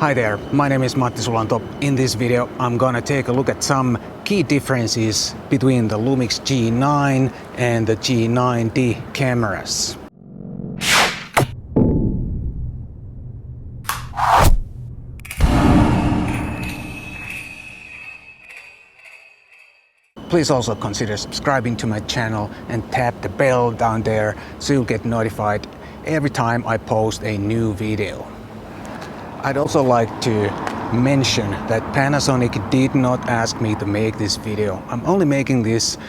Hi there, my name is Matti Sulanto. In this video I'm gonna take a look at some key differences between the Lumix G9 and the G90 cameras. Please also consider subscribing to my channel and tap the bell down there so you'll get notified every time I post a new video. I'd also like to mention that Panasonic did not ask me to make this video. I'm only making this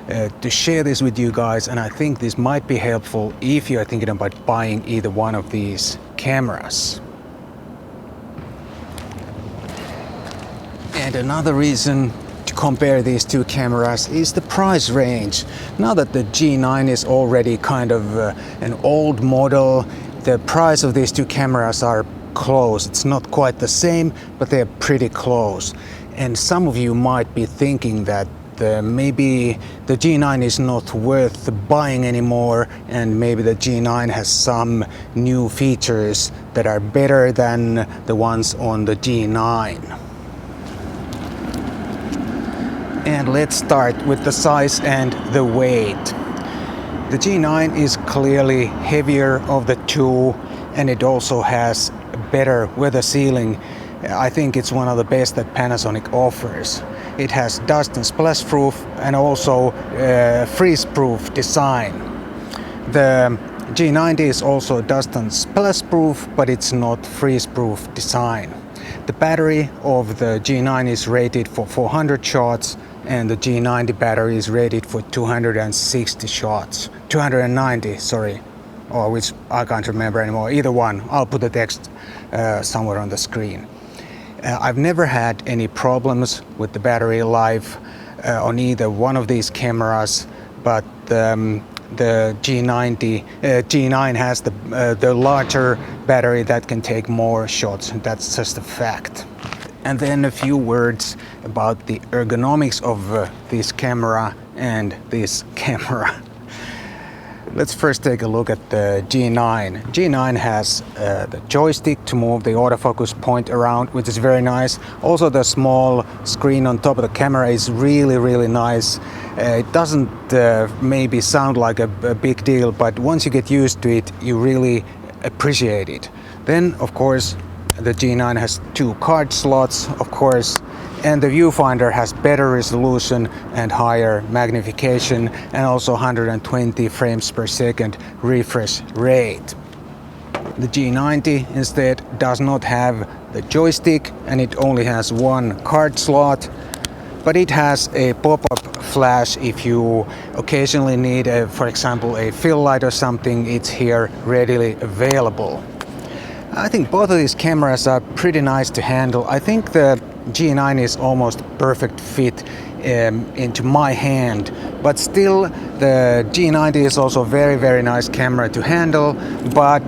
to share this with you guys, and I think this might be helpful if you're thinking about buying either one of these cameras. And another reason to compare these two cameras is the price range. Now that the G9 is already kind of an old model, the price of these two cameras are close. It's not quite the same, but they're pretty close. And some of you might be thinking that maybe the G9 is not worth buying anymore, and maybe the G9 has some new features that are better than the ones on the G9. And let's start with the size and the weight. The G9 is clearly heavier of the two, and it also has better weather sealing. I think it's one of the best that Panasonic offers. It has dust and splash proof and also freeze proof design. The G90 is also dust and splash proof, but it's not freeze proof design. The battery of the G9 is rated for 400 shots and the G90 battery is rated for 260 shots. 290, sorry. Or which I can't remember anymore. Either one. I'll put the text somewhere on the screen. I've never had any problems with the battery life on either one of these cameras, but the G9 has the larger battery that can take more shots. That's just a fact. And then a few words about the ergonomics of this camera and this camera. Let's first take a look at the G9. G9 has the joystick to move the autofocus point around, which is very nice. Also the small screen on top of the camera is really nice. It doesn't maybe sound like a big deal, but once you get used to it, you really appreciate it. Then, of course, the G9 has 2 card slots, of course, and the viewfinder has better resolution and higher magnification, and also 120 frames per second refresh rate. The G90 instead does not have the joystick, and it only has 1 card slot, but it has a pop-up flash if you occasionally need, for example, a fill light or something. It's here readily available. I think both of these cameras are pretty nice to handle. I think the G9 is almost perfect fit into my hand, but still the G90 is also a very nice camera to handle. But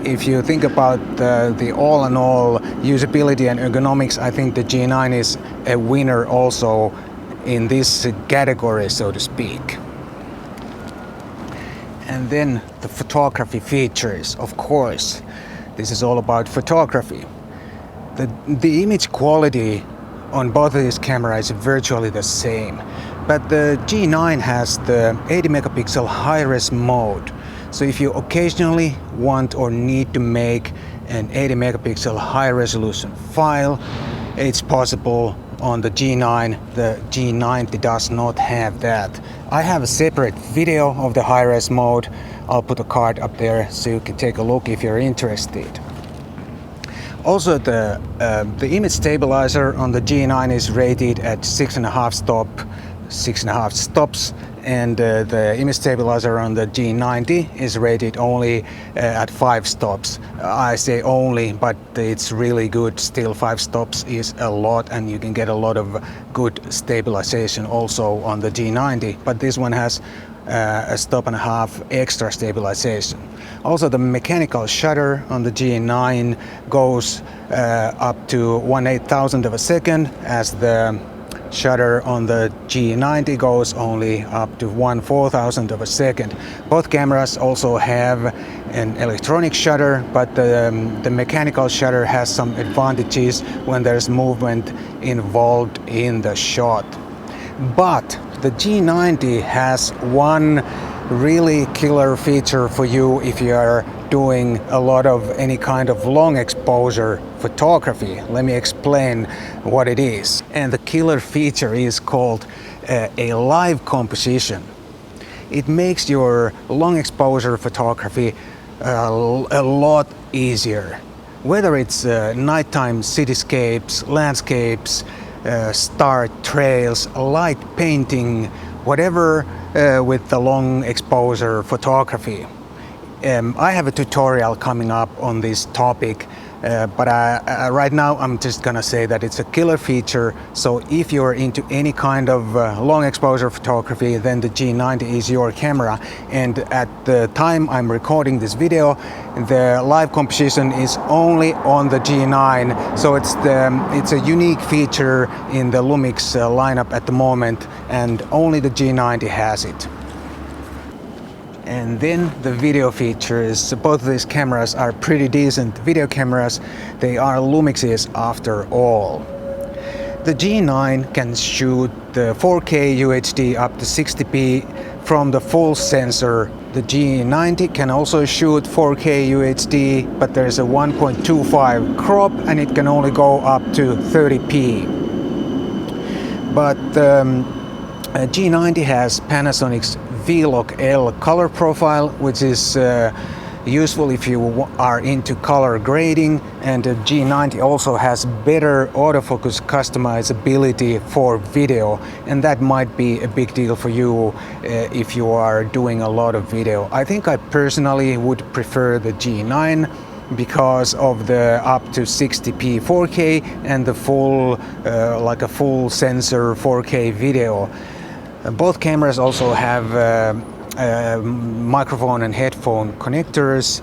if you think about the all-in-all usability and ergonomics, I think the G9 is a winner also in this category, so to speak. And then the photography features, of course. This is all about photography. The image quality on both of these cameras is virtually the same, but the G9 has the 80 megapixel high-res mode. So if you occasionally want or need to make an 80 megapixel high-resolution file, it's possible. On the G9, the G90 does not have that. I have a separate video of the high-res mode. I'll put a card up there so you can take a look if you're interested. Also, the image stabilizer on the G9 is rated at 6.5 stops, and the image stabilizer on the G90 is rated only at 5 stops. I say only, but it's really good still. 5 stops is a lot, and you can get a lot of good stabilization also on the G90, but this one has a stop and a half extra stabilization. Also, the mechanical shutter on the G9 goes up to 1/8,000 of a second, as the shutter on the G90 goes only up to 1/4000 of a second. Both cameras also have an electronic shutter, but the mechanical shutter has some advantages when there's movement involved in the shot. But the G90 has one really killer feature for you if you are doing a lot of any kind of long exposure photography. Let me explain what it is. And the killer feature is called a live composition. It makes your long exposure photography a lot easier. Whether it's nighttime cityscapes, landscapes, star trails, light painting, whatever with the long exposure photography. I have a tutorial coming up on this topic, but right now I'm just gonna say that it's a killer feature. So if you're into any kind of long exposure photography, then the G90 is your camera. And at the time I'm recording this video, the live composition is only on the G9. So it's a unique feature in the Lumix lineup at the moment, and only the G90 has it. And then the video features. Both of these cameras are pretty decent video cameras. They are Lumixes after all. The G9 can shoot the 4K UHD up to 60p from the full sensor. The G90 can also shoot 4K UHD, but there's a 1.25 crop and it can only go up to 30p. But G90 has Panasonic's V-Lok L color profile, which is useful if you are into color grading, and the G90 also has better autofocus customizability for video, and that might be a big deal for you if you are doing a lot of video. I think I personally would prefer the G9 because of the up to 60p 4K and the full like a full sensor 4K video. Both cameras also have microphone and headphone connectors,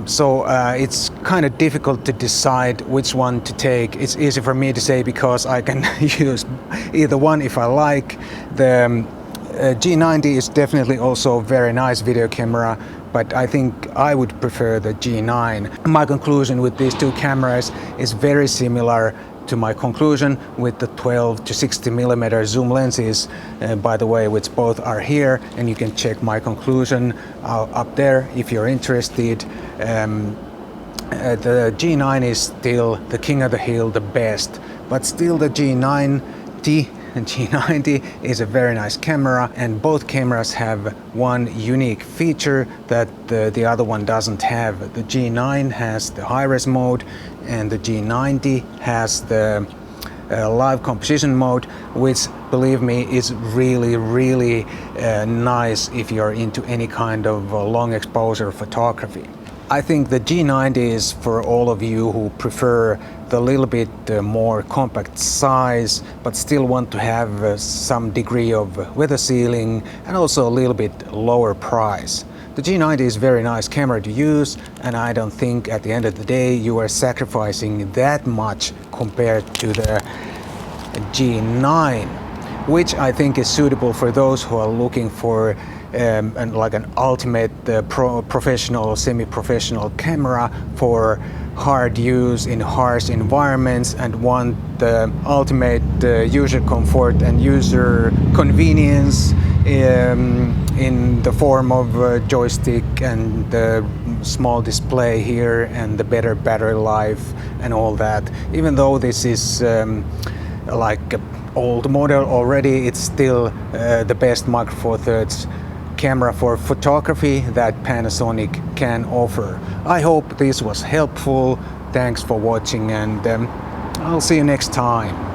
so it's kind of difficult to decide which one to take. It's easy for me to say because I can use either one if I like. The G90 is definitely also a very nice video camera, but I think I would prefer the G9. My conclusion with these two cameras is very similar to my conclusion with the 12 to 60mm zoom lenses, by the way, which both are here, and you can check my conclusion up there if you're interested. The G9 is still the king of the hill, the best, but still the G90 is a very nice camera, and both cameras have one unique feature that the other one doesn't have. The G9 has the high-res mode and the G90 has the live composition mode, which, believe me, is really nice if you're into any kind of long exposure photography. I think the G90 is for all of you who prefer the little bit more compact size, but still want to have some degree of weather sealing and also a little bit lower price. The G90 is a very nice camera to use, and I don't think at the end of the day you are sacrificing that much compared to the G9, which I think is suitable for those who are looking for like an ultimate professional, semi-professional camera for hard use in harsh environments and want the ultimate user comfort and user convenience in the form of joystick and the small display here and the better battery life and all that. Even though this is like an old model already, it's still the best Micro Four Thirds camera for photography that Panasonic can offer. I hope this was helpful. Thanks for watching, and I'll see you next time.